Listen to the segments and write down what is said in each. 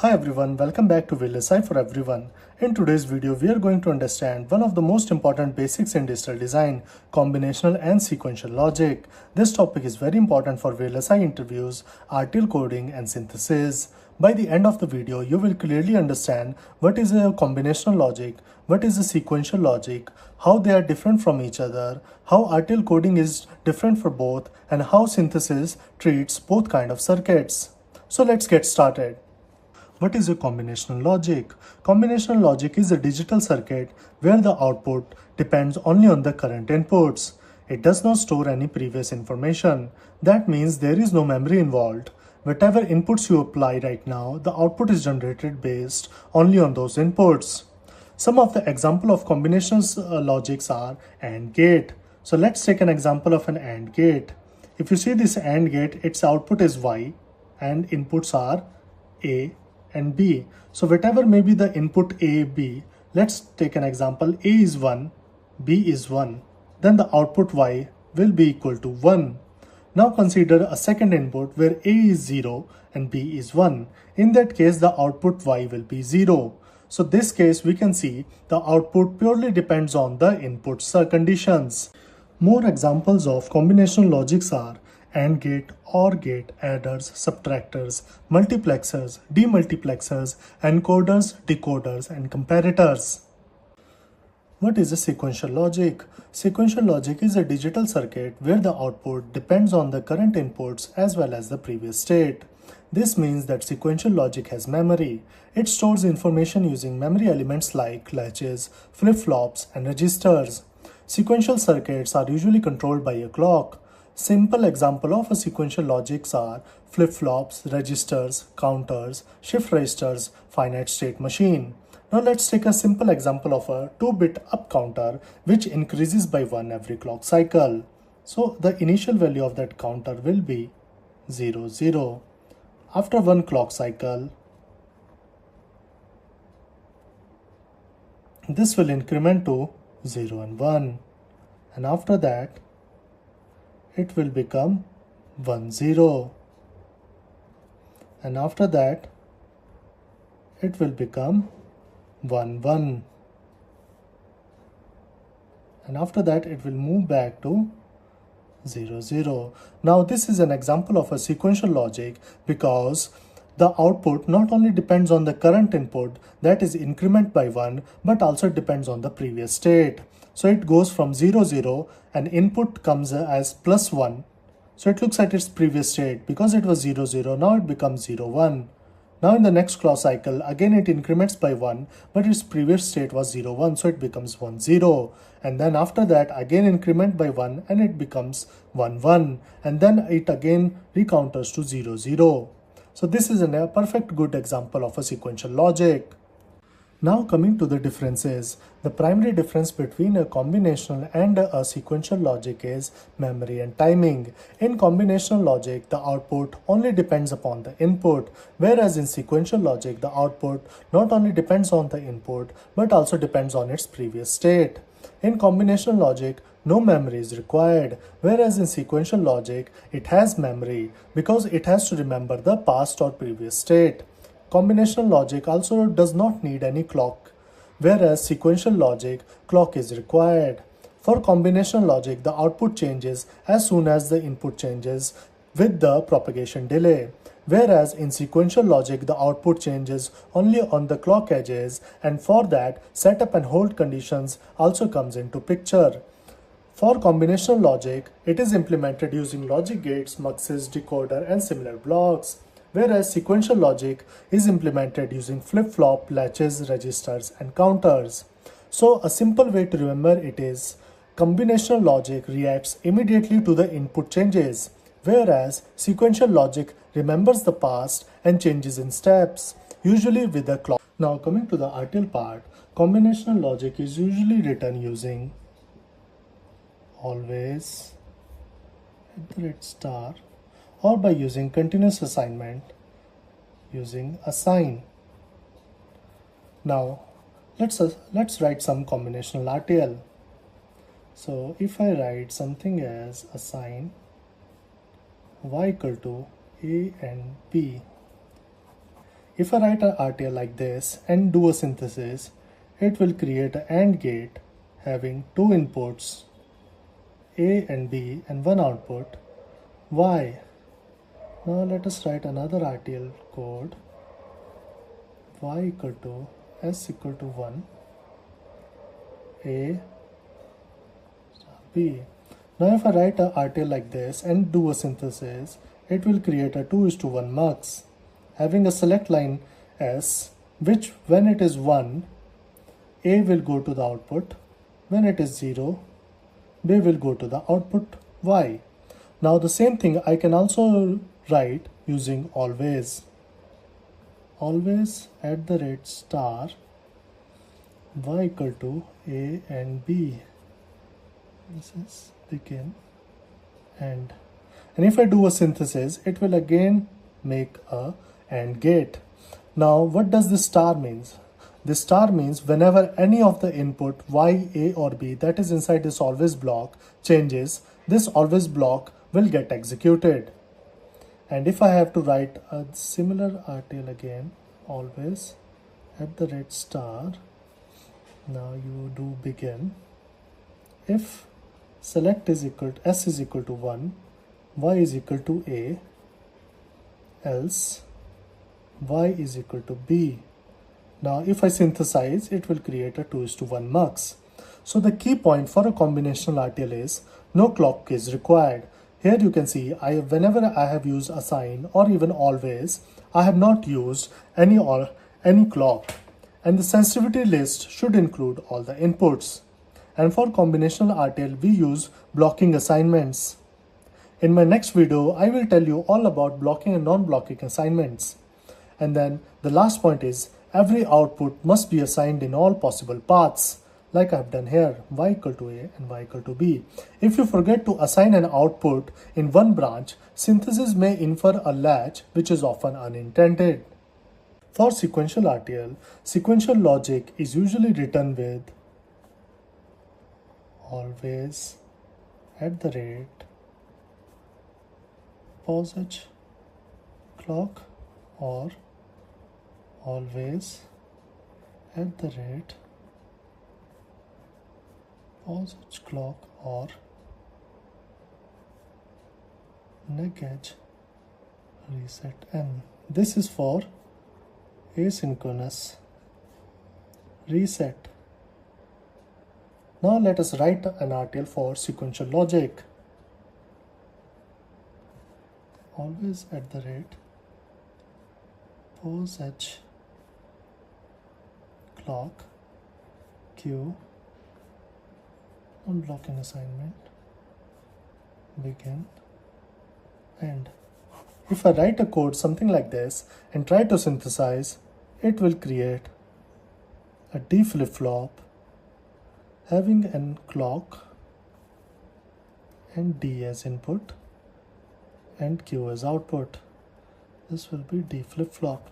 Hi everyone, welcome back to VLSI for everyone. In today's video, we are going to understand one of the most important basics in digital design, combinational and sequential logic. This topic is very important for VLSI interviews, RTL coding and synthesis. By the end of the video, you will clearly understand what is a combinational logic, what is a sequential logic, how they are different from each other, how RTL coding is different for both, and how synthesis treats both kind of circuits. So let's get started. What is a combinational logic? Combinational logic is a digital circuit where the output depends only on the current inputs. It does not store any previous information. That means there is no memory involved. Whatever inputs you apply right now, the output is generated based only on those inputs. Some of the example of combinational logics are AND gate. So let's take an example of an AND gate. If you see this AND gate, its output is Y and inputs are A and B. So whatever may be the input A, B, let's take an example. A is 1, B is 1. Then the output Y will be equal to 1. Now consider a second input where A is 0 and B is 1. In that case, the output Y will be 0. So this case, we can see the output purely depends on the input conditions. More examples of combinational logics are AND gate, OR gate, adders, subtractors, multiplexers, demultiplexers, encoders, decoders, and comparators. What is a sequential logic? Sequential logic is a digital circuit where the output depends on the current inputs as well as the previous state. This means that sequential logic has memory. It stores information using memory elements like latches, flip-flops, and registers. Sequential circuits are usually controlled by a clock. Simple example of a sequential logics are flip-flops, registers, counters, shift registers, finite state machine. Now let's take a simple example of a 2-bit up counter which increases by 1 every clock cycle. So the initial value of that counter will be 0, 0. After 1 clock cycle, this will increment to 0 and 1. And after that, it will become 1, 0. And after that, it will become 1, 1. And after that, it will move back to 0, 0. Now this is an example of a sequential logic because the output not only depends on the current input, that is increment by 1, but also depends on the previous state. So it goes from 0, 0 and input comes as plus 1. So it looks at its previous state. Because it was 0, 0, now it becomes 0, 1. Now in the next clock cycle, again it increments by 1, but its previous state was 0, 1, so it becomes 1, 0. And then after that, again increment by 1 and it becomes 1, 1. And then it again recounters to 0, 0. So this is a perfect good example of a sequential logic. Now coming to the differences, the primary difference between a combinational and a sequential logic is memory and timing. In combinational logic, the output only depends upon the input, whereas in sequential logic, the output not only depends on the input, but also depends on its previous state. In combinational logic, no memory is required, whereas in sequential logic, it has memory because it has to remember the past or previous state. Combinational logic also does not need any clock, whereas sequential logic, clock is required. For combinational logic, the output changes as soon as the input changes with the propagation delay, whereas in sequential logic, the output changes only on the clock edges, and for that, setup and hold conditions also comes into picture. For combinational logic, it is implemented using logic gates, muxes, decoder, and similar blocks, whereas sequential logic is implemented using flip-flop, latches, registers, and counters. So a simple way to remember it is combinational logic reacts immediately to the input changes, whereas sequential logic remembers the past and changes in steps, usually with a clock. Now coming to the RTL part, combinational logic is usually written using always @ or by using continuous assignment using assign. Now let's write some combinational RTL. So if I write something as assign y equal to a and b, If I write an RTL like this and do a synthesis, it will create an AND gate having two inputs A and B and one output Y. Now let us write another RTL code. Y equal to S equal to 1 A B. Now if I write a RTL like this and do a synthesis, it will create a 2:1 mux having a select line S, which when it is 1, A will go to the output, when it is 0, B will go to the output Y. Now the same thing I can also write using always. Always @ Y equal to A and B. This is begin and if I do a synthesis, it will again make a AND gate. Now what does this star means? This star means whenever any of the input Y, A or B that is inside this always block changes, this always block will get executed. And if I have to write a similar RTL again, always @ now you do begin. If select is equal to S is equal to 1, Y is equal to A, else Y is equal to B. Now if I synthesize, it will create a 2:1 mux. So the key point for a combinational RTL is no clock is required. Here you can see whenever I have used assign or even always, I have not used any clock, and the sensitivity list should include all the inputs. And for combinational RTL, we use blocking assignments. In my next video, I will tell you all about blocking and non-blocking assignments. And then the last point is every output must be assigned in all possible paths, like I've done here, Y equal to A and Y equal to B. If you forget to assign an output in one branch, synthesis may infer a latch, which is often unintended. For sequential RTL, sequential logic is usually written with always @ clock or always @ clock or neg reset n. This is for asynchronous reset. Now let us write an RTL for sequential logic. Always @ clock Q non-blocking assignment begin end. If I write a code something like this and try to synthesize, it will create a D flip-flop having an clock and D as input and Q as output. This will be D flip-flop.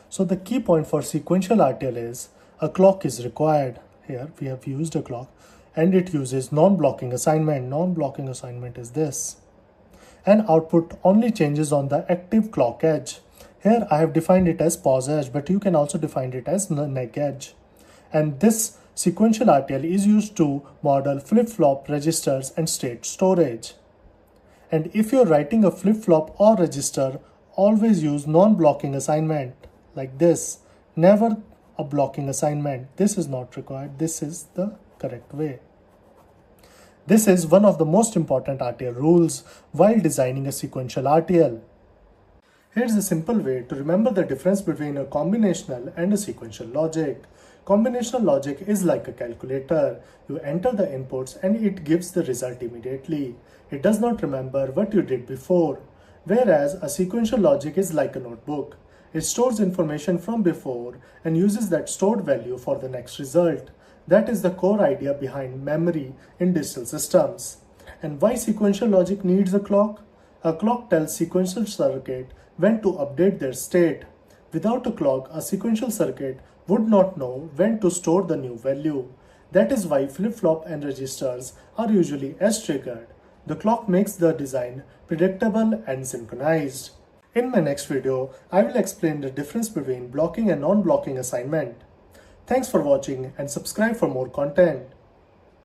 So the key point for sequential RTL is a clock is required. Here we have used a clock and it uses non-blocking assignment. Non-blocking assignment is this. And output only changes on the active clock edge. Here I have defined it as pause edge, but you can also define it as neg edge. And this sequential RTL is used to model flip-flop registers and state storage. And if you're writing a flip-flop or register, always use non-blocking assignment like this. Never a blocking assignment. This is not required. This is the correct way. This is one of the most important RTL rules while designing a sequential RTL. Here's a simple way to remember the difference between a combinational and a sequential logic. Combinational logic is like a calculator. You enter the inputs and it gives the result immediately. It does not remember what you did before. Whereas a sequential logic is like a notebook. It stores information from before and uses that stored value for the next result. That is the core idea behind memory in digital systems. And why sequential logic needs a clock? A clock tells sequential circuit when to update their state. Without a clock, a sequential circuit would not know when to store the new value. That is why flip-flop and registers are usually edge-triggered. The clock makes the design predictable and synchronized. In my next video, I will explain the difference between blocking and non-blocking assignment. Thanks for watching and subscribe for more content.